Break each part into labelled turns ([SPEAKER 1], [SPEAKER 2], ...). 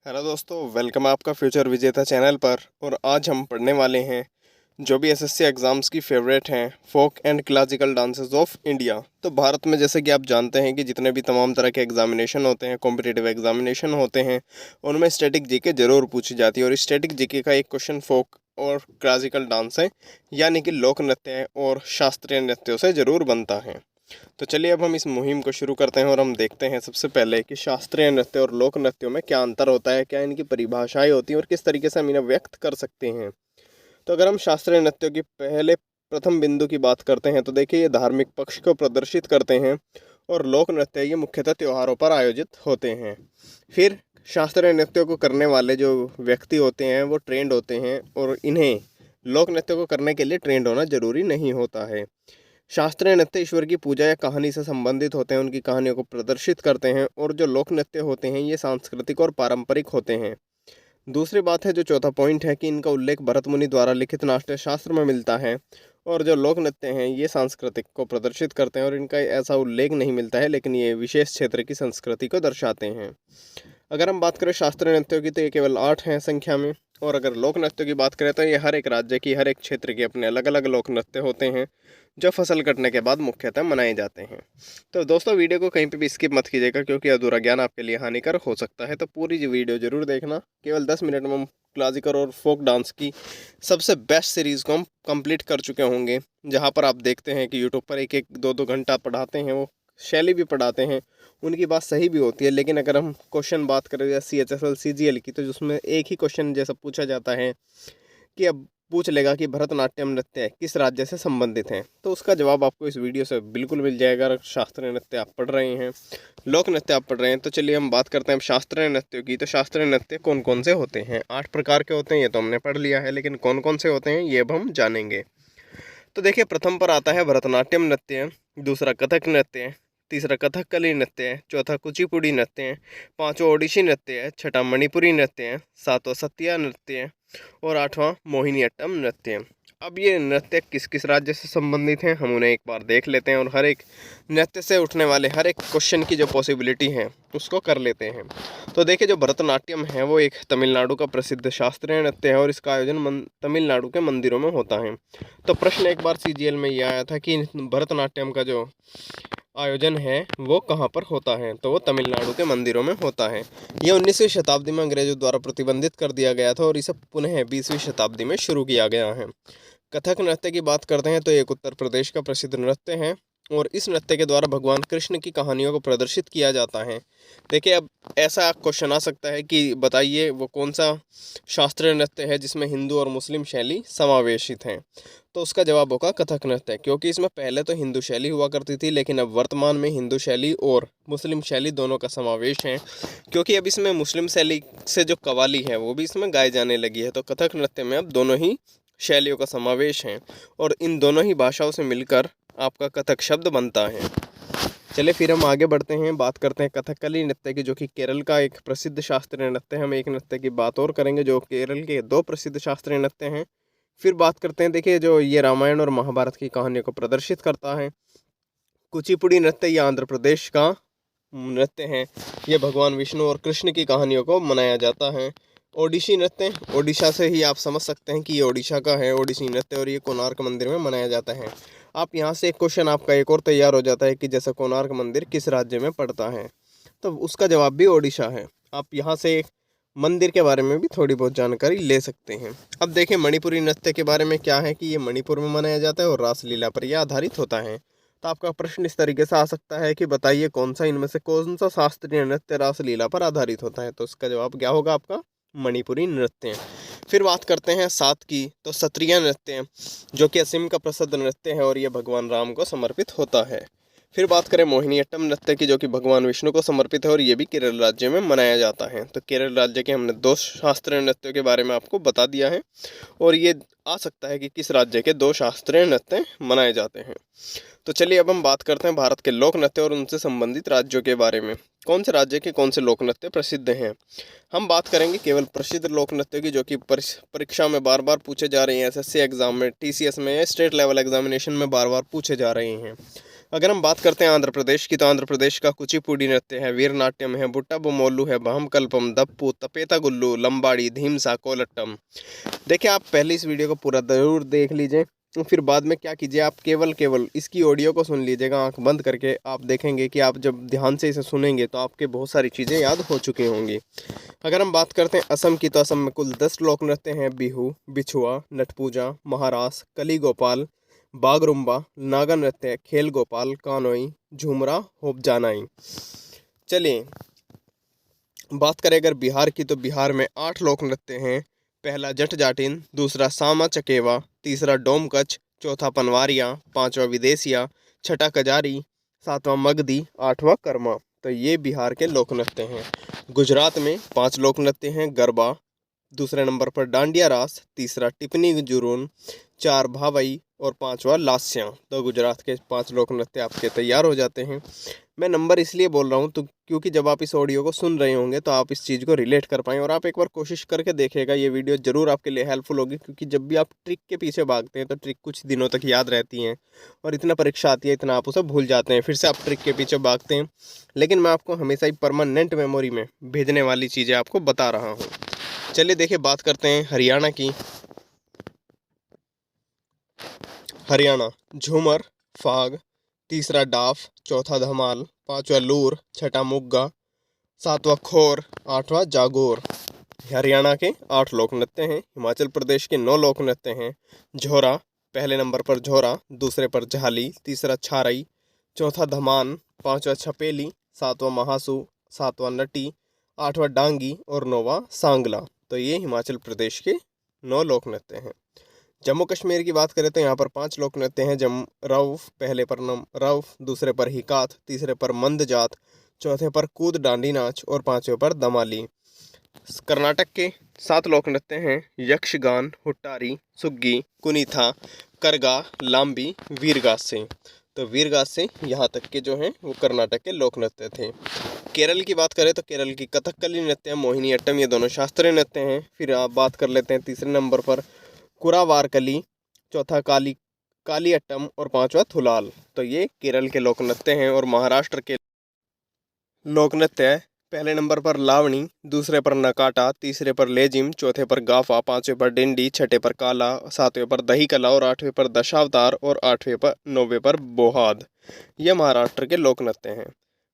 [SPEAKER 1] Hello दोस्तों, welcome आपका future विजेता चैनल पर। और आज हम पढ़ने वाले हैं जो भी एसएससी एग्ज़ाम्स की फेवरेट हैं, folk and classical dances of India. तो भारत में जैसे कि आप जानते हैं कि जितने भी तमाम तरह के एग्जामिनेशन होते हैं, कॉम्पिटिटिव एग्जामिनेशन होते हैं, उनमें स्टैटिक जीके ज़रूर पूछी जाती है। और स्टैटिक जीके का एक क्वेश्चन फोक और क्लासिकल डांस है, यानी कि लोक नृत्य और शास्त्रीय नृत्यों से ज़रूर बनता है। तो चलिए अब हम इस मुहिम को शुरू करते हैं और हम देखते हैं सबसे पहले कि शास्त्रीय नृत्य और लोक नृत्यों में क्या अंतर होता है, क्या इनकी परिभाषाएं होती हैं और किस तरीके से हम इन्हें व्यक्त कर सकते हैं। तो अगर हम शास्त्रीय नृत्यों की पहले प्रथम बिंदु की बात करते हैं तो देखिए, ये धार्मिक पक्ष को प्रदर्शित करते हैं और लोक नृत्य ये मुख्यतः त्योहारों पर आयोजित होते हैं। फिर शास्त्रीय नृत्यों को करने वाले जो व्यक्ति होते हैं वो ट्रेंड होते हैं और इन्हें लोक नृत्य को करने के लिए ट्रेंड होना जरूरी नहीं होता है। शास्त्रीय नृत्य ईश्वर की पूजा या कहानी से संबंधित होते हैं, उनकी कहानियों को प्रदर्शित करते हैं। और जो लोक नृत्य होते हैं ये सांस्कृतिक और पारंपरिक होते हैं। दूसरी बात है, जो चौथा पॉइंट है कि इनका उल्लेख भरत मुनि द्वारा लिखित नाट्य शास्त्र में मिलता है। और जो लोक नृत्य हैं ये सांस्कृतिक को प्रदर्शित करते हैं और इनका ऐसा उल्लेख नहीं मिलता है, लेकिन ये विशेष क्षेत्र की संस्कृति को दर्शाते हैं। अगर हम बात करें शास्त्रीय नृत्यों की तो ये केवल 8 हैं संख्या में। और अगर लोक नृत्यों की बात करें तो ये हर एक राज्य की, हर एक क्षेत्र के अपने अलग अलग लोक नृत्य होते हैं जो फसल कटने के बाद मुख्यतः मनाए जाते हैं। तो दोस्तों, वीडियो को कहीं पे भी स्किप मत कीजिएगा, क्योंकि अधूरा ज्ञान आपके लिए हानिकारक हो सकता है। तो पूरी जो वीडियो जरूर देखना। केवल 10 मिनट में हम क्लासिकल और फोक डांस की सबसे बेस्ट सीरीज़ को हम कंप्लीट कर चुके होंगे, जहाँ पर आप देखते हैं कि यूट्यूब पर एक एक दो दो घंटा पढ़ाते हैं, वो शैली भी पढ़ाते हैं, उनकी बात सही भी होती है। लेकिन अगर हम क्वेश्चन बात करें जैसे CHSL CGL की, तो जिसमें एक ही क्वेश्चन जैसा पूछा जाता है कि अब पूछ लेगा कि भरतनाट्यम नृत्य किस राज्य से संबंधित है, तो उसका जवाब आपको इस वीडियो से बिल्कुल मिल जाएगा। अगर शास्त्रीय नृत्य आप पढ़ रहे हैं, लोक नृत्य आप पढ़ रहे हैं, तो चलिए हम बात करते हैं शास्त्रीय नृत्यों की। तो शास्त्रीय नृत्य कौन कौन से होते हैं? 8 प्रकार के होते हैं, ये तो हमने पढ़ लिया है, लेकिन कौन कौन से होते हैं ये अब हम जानेंगे। तो देखिए, प्रथम पर आता है भरतनाट्यम नृत्य, दूसरा कथक नृत्य है, तीसरा कथकली नृत्य है, चौथा कुचिपुड़ी नृत्य है, पांचवा ओडिसी नृत्य है, छठा मणिपुरी नृत्य है, सातवां सत्या नृत्य है और आठवां मोहिनीअट्टम नृत्य है। अब ये नृत्य किस किस राज्य से संबंधित हैं हम उन्हें एक बार देख लेते हैं और हर एक नृत्य से उठने वाले हर एक क्वेश्चन की जो पॉसिबिलिटी है उसको कर लेते हैं। तो देखिए, जो भरतनाट्यम है वो एक तमिलनाडु का प्रसिद्ध शास्त्रीय नृत्य है और इसका आयोजन तमिलनाडु के मंदिरों में होता है। तो प्रश्न एक बार CGL में ये आया था कि भरतनाट्यम का जो आयोजन है वो कहाँ पर होता है, तो वो तमिलनाडु के मंदिरों में होता है। ये 19वीं शताब्दी में अंग्रेजों द्वारा प्रतिबंधित कर दिया गया था और इसे पुनः 20वीं शताब्दी में शुरू किया गया है। कथक नृत्य की बात करते हैं तो एक उत्तर प्रदेश का प्रसिद्ध नृत्य है और इस नृत्य के द्वारा भगवान कृष्ण की कहानियों को प्रदर्शित किया जाता है। देखिए, अब ऐसा क्वेश्चन आ सकता है कि बताइए वो कौन सा शास्त्रीय नृत्य है जिसमें हिंदू और मुस्लिम शैली समावेशित हैं। तो उसका जवाब होगा कथक नृत्य, क्योंकि इसमें पहले तो हिंदू शैली हुआ करती थी, लेकिन अब वर्तमान में हिंदू शैली और मुस्लिम शैली दोनों का समावेश है। क्योंकि अब इसमें मुस्लिम शैली से जो कव्वाली है वो भी इसमें गाई जाने लगी है। तो कथक नृत्य में अब दोनों ही शैलियों का समावेश है और इन दोनों ही भाषाओं से मिलकर आपका कथक शब्द बनता है। चलिए फिर हम आगे बढ़ते हैं, बात करते हैं कथकली नृत्य की, जो कि केरल का एक प्रसिद्ध शास्त्रीय नृत्य है। हम एक नृत्य की बात और करेंगे जो केरल के 2 प्रसिद्ध शास्त्रीय नृत्य हैं। फिर बात करते हैं, देखिए, जो ये रामायण और महाभारत की कहानियों को प्रदर्शित करता है। कुचिपुड़ी नृत्य ये आंध्र प्रदेश का नृत्य है, ये भगवान विष्णु और कृष्ण की कहानियों को मनाया जाता है। ओडिसी नृत्य, ओडिशा से ही आप समझ सकते हैं कि ये ओडिशा का है ओडिसी नृत्य और ये कोणार्क मंदिर में मनाया जाता है। आप यहाँ से एक क्वेश्चन आपका एक और तैयार हो जाता है कि जैसे कोणार्क मंदिर किस राज्य में पड़ता है, तो उसका जवाब भी ओडिशा है। आप यहाँ से मंदिर के बारे में भी थोड़ी बहुत जानकारी ले सकते हैं। अब देखिए, मणिपुरी नृत्य के बारे में क्या है कि ये मणिपुर में मनाया जाता है और रासलीला पर यह आधारित होता है। तो आपका प्रश्न इस तरीके से आ सकता है कि बताइए कौन सा इनमें से कौन सा शास्त्रीय नृत्य रासलीला पर आधारित होता है, तो इसका जवाब क्या होगा आपका मणिपुरी नृत्य। फिर बात करते हैं 7 की, तो सत्रिया नृत्य, जो कि असम का प्रसिद्ध नृत्य है और यह भगवान राम को समर्पित होता है। फिर बात करें मोहिनीअट्टम नृत्य की, जो कि भगवान विष्णु को समर्पित है और ये भी केरल राज्य में मनाया जाता है। तो केरल राज्य के हमने 2 शास्त्रीय नृत्यों के बारे में आपको बता दिया है और ये आ सकता है कि किस राज्य के 2 शास्त्रीय नृत्य मनाए जाते हैं। तो चलिए अब हम बात करते हैं भारत के लोक नृत्य और उनसे संबंधित राज्यों के बारे में। कौन से राज्य के कौन से लोक नृत्य प्रसिद्ध हैं। हम बात करेंगे केवल प्रसिद्ध लोक नृत्य की, जो कि परीक्षा में बार बार पूछे जा रहे हैं, SSC एग्जाम में, TCS में या स्टेट लेवल एग्जामिनेशन में बार बार पूछे जा रहे हैं। अगर हम बात करते हैं आंध्र प्रदेश की, तो आंध्र प्रदेश का कुचिपुड़ी नृत्य है, वीरनाट्यम है, बुट्टा बोमोल्लू है, बहम कल्पम, दप्पू, तपेता गुल्लू, लंबाड़ी, धीमसा, कोलट्टम। देखिए, आप पहले इस वीडियो को पूरा ज़रूर देख लीजिए, फिर बाद में क्या कीजिए, आप केवल केवल इसकी ऑडियो को सुन लीजिएगा आंख बंद करके। आप देखेंगे कि आप जब ध्यान से इसे सुनेंगे तो आपके बहुत सारी चीज़ें याद हो चुकी होंगी। अगर हम बात करते हैं असम की, तो असम में कुल 10 लोक नृत्य हैं, बिहू, बिछुआ, नटपूजा, महारास, कली गोपाल, बागरुम्बा, नागा नृत्य, खेल गोपाल, कानोई, झूमरा, होपजानाई। चलिए बात करें अगर बिहार की, तो बिहार में 8 लोक नृत्य हैं। पहला जट जाटिन, दूसरा सामा चकेवा, तीसरा डोमकच, चौथा पनवारिया, पांचवा विदेसिया, छठा कजारी, सातवां मगधी, आठवां कर्मा। तो ये बिहार के लोक नृत्य हैं। गुजरात में 5 लोक नृत्य हैं, गरबा, दूसरे नंबर पर डांडिया रास, तीसरा टिप्पणी जुरून, 4 भावई और 5वां लास्या। तो गुजरात के 5 लोक नृत्य आपके तैयार हो जाते हैं। मैं नंबर इसलिए बोल रहा हूँ तो क्योंकि जब आप इस ऑडियो को सुन रहे होंगे तो आप इस चीज़ को रिलेट कर पाएँ, और आप एक बार कोशिश करके देखिएगा, ये वीडियो ज़रूर आपके लिए हेल्पफुल होगी। क्योंकि जब भी आप ट्रिक के पीछे भागते हैं तो ट्रिक कुछ दिनों तक याद रहती हैं, और इतना परीक्षा आती है इतना आप उसे भूल जाते हैं, फिर से आप ट्रिक के पीछे भागते हैं। लेकिन मैं आपको हमेशा ही परमानेंट मेमोरी में भेजने वाली चीज़ें आपको बता रहा हूँ। चलिए देखिए, बात करते हैं हरियाणा की। हरियाणा झूमर, फाग, तीसरा डाफ, चौथा धमाल, पांचवा लूर, छठा मुग्गा, सातवां खोर, आठवां जागोर। हरियाणा के 8 लोक नृत्य हैं। हिमाचल प्रदेश के 9 लोक नृत्य हैं। झोरा, पहले नंबर पर झोरा, दूसरे पर झाली, तीसरा छारई, चौथा धमान, पांचवा छपेली, सातवां महासू, सातवां नटी, आठवां डांगी और 9वां सांगला। तो ये हिमाचल प्रदेश के 9 लोक नृत्य हैं। जम्मू कश्मीर की बात करें तो यहाँ पर 5 लोक नृत्य हैं। रऊफ, पहले पर रऊफ, दूसरे पर हिकात, तीसरे पर मंदजात, चौथे पर कूद डांडी नाच और पांचवें पर दमाली। कर्नाटक के 7 लोक नृत्य हैं। यक्षगान, हुट्टारी, सुग्गी, कुनीथा, करगा, लांबी, वीरगासे। तो वीरगासे यहाँ तक के जो हैं वो कर्नाटक के लोक नृत्य थे। केरल की बात करें तो केरल की कथकली नृत्य, मोहिनी अट्टम, ये दोनों शास्त्रीय नृत्य हैं। फिर आप बात कर लेते हैं तीसरे नंबर पर कुरावारकली, चौथा काली अट्टम और पांचवा थुलाल। तो ये केरल के लोक नृत्य हैं। और महाराष्ट्र के लोक नृत्य है, पहले नंबर पर लावणी, दूसरे पर नकाटा, तीसरे पर लेजिम, चौथे पर गाफा, पांचवें पर डिंडी, छठे पर काला, सातवें पर दही कला और आठवें पर दशावतार और नौवें पर बोहाद। ये महाराष्ट्र के लोक नृत्य हैं।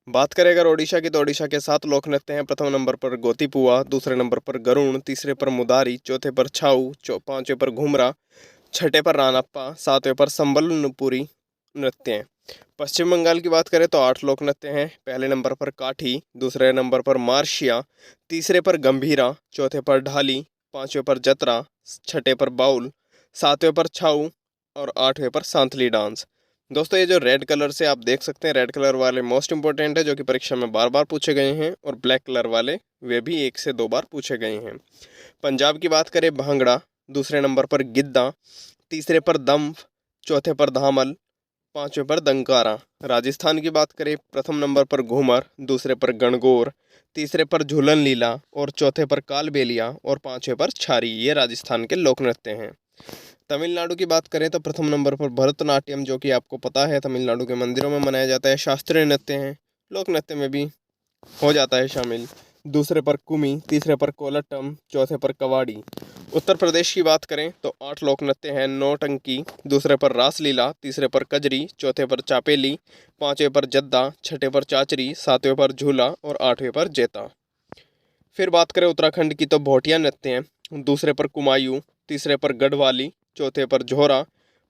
[SPEAKER 1] बात करें अगर ओडिशा की, तो ओडिशा के 7 लोक नृत्य हैं। प्रथम नंबर पर गोतीपुआ, दूसरे नंबर पर गरुण, तीसरे पर मुदारी, चौथे पर छाऊ, पांचवें पर घुमरा, छठे पर रानप्पा, सातवें पर संबलपुरी नृत्य हैं। पश्चिम बंगाल की बात करें तो 8 लोक नृत्य हैं। पहले नंबर पर काठी, दूसरे नंबर पर मार्शिया, तीसरे पर गंभीरा, चौथे पर ढाली, पांचवें पर जतरा, छठे पर बाउल, सातवें पर छाऊ और आठवें पर सांथली डांस। दोस्तों, ये जो रेड कलर से आप देख सकते हैं, रेड कलर वाले मोस्ट इंपॉर्टेंट है, जो कि परीक्षा में बार बार पूछे गए हैं, और ब्लैक कलर वाले वे भी 1 से 2 बार पूछे गए हैं। पंजाब की बात करें, भांगड़ा, दूसरे नंबर पर गिद्दा, तीसरे पर दम्फ, चौथे पर धामल, पांचवें पर दंकारा। राजस्थान की बात करें, प्रथम नंबर पर घूमर, दूसरे पर गणगौर, तीसरे पर झूलन लीला और चौथे पर कालबेलिया और पांचवें पर छारी। ये राजस्थान के लोक नृत्य हैं। तमिलनाडु की बात करें तो प्रथम नंबर पर भरतनाट्यम, जो कि आपको पता है तमिलनाडु के मंदिरों में मनाया जाता है, शास्त्रीय नृत्य हैं, लोक नृत्य में भी हो जाता है शामिल। दूसरे पर कुमी, तीसरे पर कोलट्टम, चौथे पर कवाड़ी। उत्तर प्रदेश की बात करें तो 8 लोक नृत्य हैं। नौटंकी, दूसरे पर रासलीला, तीसरे पर कजरी, चौथे पर चापेली, पांचवें पर जद्दा, छठे पर चाचरी, सातवें पर झूला और आठवें पर जेता। फिर बात करें उत्तराखंड की, तो भोटिया नृत्य हैं। दूसरे पर कुमायूं, तीसरे पर गढ़वाली, चौथे पर झोरा,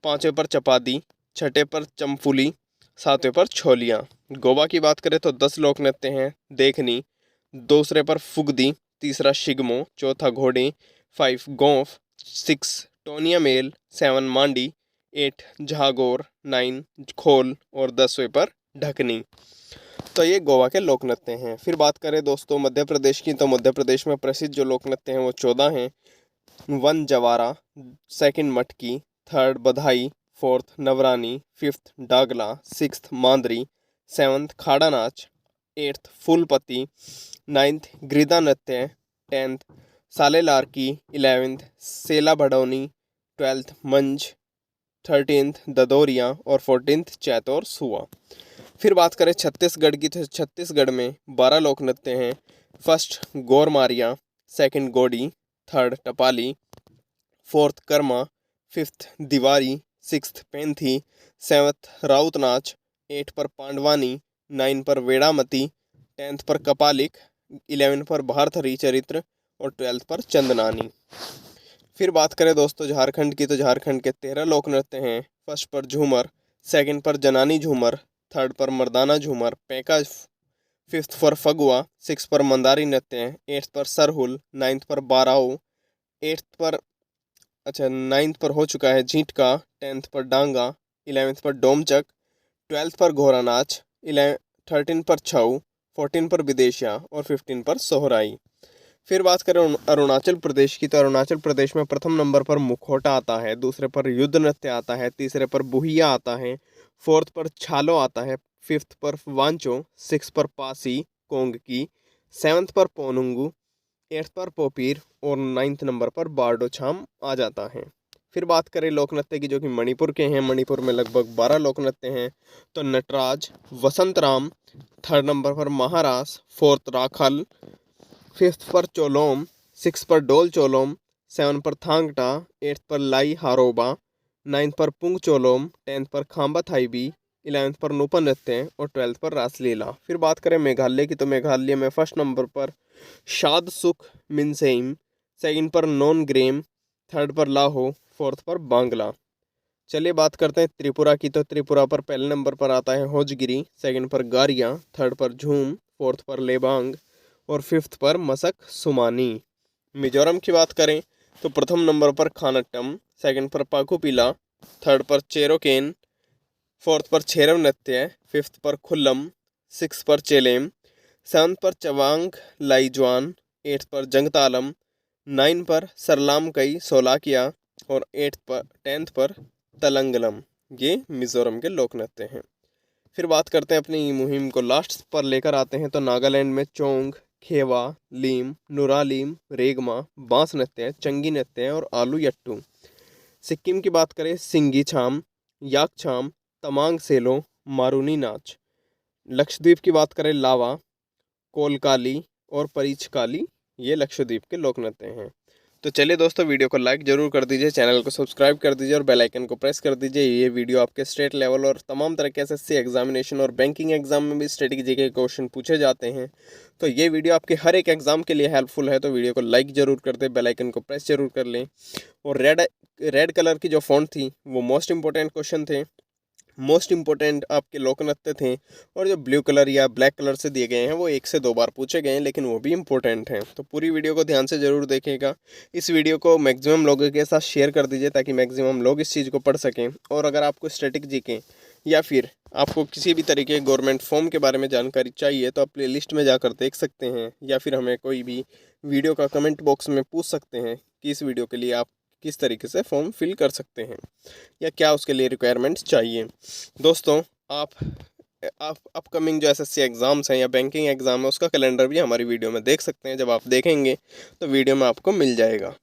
[SPEAKER 1] पांचवें पर चपादी, छठे पर चमफुली, सातवें पर छोलियाँ। गोवा की बात करें तो 10 लोक नृत्य हैं। देखनी, दूसरे पर फुगदी, तीसरा शिगमो, चौथा घोड़े, 5 गोंफ, 6 टोनिया मेल, 7 मांडी, 8 झागोर, 9 खोल और 10वें पर ढकनी। तो ये गोवा के लोक नृत्य हैं। फिर बात करें दोस्तों मध्य प्रदेश की, तो मध्य प्रदेश में प्रसिद्ध जो लोक नृत्य हैं वो 14 हैं। 1 जवारा, 2 मटकी, 3 बधाई, 4 नवरानी, 5 डागला, 6 मांदरी, 7 खाड़ा नाच, 8 फूलपति, 9 गिरिदा नृत्य, 10 साले लारकी, 11 सेला भडौनी, 12 मंज, 13th ददोरिया और 14th चैतौर सुआ। फिर बात करें छत्तीसगढ़ की, तो छत्तीसगढ़ में 12 लोक नृत्य हैं। फर्स्ट गोरमारिया, सेकंड गोडी, थर्ड टपाली, फोर्थ कर्मा, फिफ्थ दिवारी, सिक्स्थ पेंथी, सेवन्थ राउत नाच, 8 पर पांडवानी, 9 पर वेड़ामती, 10th पर कपालिक, 11 पर भारतहरी चरित्र और 12th पर चंदनानी। फिर बात करें दोस्तों झारखंड की, तो झारखंड के 13 लोक नृत्य हैं। फर्स्ट पर झूमर, सेकंड पर जनानी झूमर, थर्ड पर मर्दाना झूमर, पैका, फिफ्थ पर फगुआ, 6 पर मंदारी नृत्य, 8th पर सरहुल, 9th पर बाराओ, 8th पर नाइन्थ पर हो चुका है झींटका, 10th पर डांगा, 11th पर डोमचक, 12th पर घोड़ा नाच, 13 पर छऊ, 14 पर विदेशिया और 15 पर सोहराई। फिर बात करें अरुणाचल प्रदेश की, तो अरुणाचल प्रदेश में प्रथम नंबर पर मुखौटा आता है, दूसरे पर युद्ध नृत्य आता है, तीसरे पर बुहिया आता है, फोर्थ पर छालो आता है, फिफ्थ पर वांचो, 6 पर पासी कोंग की, 7th पर पोनुंगू, 8th पर पोपीर और 9th नंबर पर बारडो छाम आ जाता है। फिर बात करें लोक नृत्य की, जो कि मणिपुर के हैं। मणिपुर में लगभग 12 लोक नृत्य हैं। तो नटराज, वसंत राम, 3rd नंबर पर महारास, 4th राखल, 5th पर चोलोम, 6 पर डोल चोलोम, 7 पर थांगटा, 8th पर लाई हारोबा, 9th पर पुंग चोलोम, 10th पर खाम्बा थाईबी, 11th पर नुपा नृत्य और 12th पर रासलीला। फिर बात करें मेघालय की, तो मेघालय में फर्स्ट नंबर पर शाद सुख मिनसेम, 2nd पर नॉन ग्रेम, 3rd पर लाहो, 4th पर बांग्ला। चलिए बात करते हैं त्रिपुरा की, तो त्रिपुरा पर पहले नंबर पर आता है होजगिरी, 2nd पर गारिया, 3rd पर झूम, 4th पर लेबांग और 5th पर मसक सुमानी। मिजोरम की बात करें तो प्रथम नंबर पर खानट्टम, 2nd पर पाकुपिला, 3rd पर चेरोकेन, 4th पर छेरव नृत्य, 5th पर खुल्लम, 6th पर चेलेम, 7th पर चवांग लाइजवान, 8th पर जंगतालम, 9 पर सरलाम कई सोलाकिया और 10th पर तलंगलम। ये मिजोरम के लोक नृत्य हैं। फिर बात करते हैं अपनी मुहिम को लास्ट पर लेकर आते हैं, तो नागालैंड में चोंग, खेवा, लीम, नुरालीम, रेगमा, बांस नृत्य, चंगी नृत्य और आलू यट्टू। सिक्किम की बात करें सिंगी छाम, याकछाम, तमांग सेलो, मारूनी नाच। लक्षद्वीप की बात करें लावा, कोलकाली और परिचकाली, ये लक्षद्वीप के लोक नृत्य हैं। तो चलिए दोस्तों, वीडियो को लाइक जरूर कर दीजिए, चैनल को सब्सक्राइब कर दीजिए और बेल आइकन को प्रेस कर दीजिए। ये वीडियो आपके स्टेट लेवल और तमाम तरह के एसएससी एग्जामिनेशन और बैंकिंग एग्जाम में भी स्ट्रेटेजी के क्वेश्चन पूछे जाते हैं। तो ये वीडियो आपके हर एक एग्जाम के लिए हेल्पफुल है। तो वीडियो को लाइक जरूर कर दें, बेल आइकन को प्रेस जरूर कर लें। और रेड कलर की जो फॉन्ट थी वो मोस्ट इंपॉर्टेंट क्वेश्चन थे, मोस्ट इंपॉर्टेंट आपके लोक नृत्य थे। और जो ब्लू कलर या ब्लैक कलर से दिए गए हैं वो 1 से 2 बार पूछे गए हैं, लेकिन वो भी इंपॉर्टेंट हैं। तो पूरी वीडियो को ध्यान से ज़रूर देखिएगा। इस वीडियो को मैक्सिमम लोगों के साथ शेयर कर दीजिए ताकि मैक्सिमम लोग इस चीज़ को पढ़ सकें। और अगर आपको स्टैटिक जीके या फिर आपको किसी भी तरीके के गवर्नमेंट फॉर्म के बारे में जानकारी चाहिए तो आप प्ले लिस्ट में जाकर देख सकते हैं, या फिर हमें कोई भी वीडियो का कमेंट बॉक्स में पूछ सकते हैं कि इस वीडियो के लिए आप किस तरीके से फॉर्म फिल कर सकते हैं या क्या उसके लिए रिक्वायरमेंट्स चाहिए। दोस्तों, आप अपकमिंग जो एसएससी एग्ज़ाम्स हैं या बैंकिंग एग्ज़ाम है उसका कैलेंडर भी हमारी वीडियो में देख सकते हैं। जब आप देखेंगे तो वीडियो में आपको मिल जाएगा।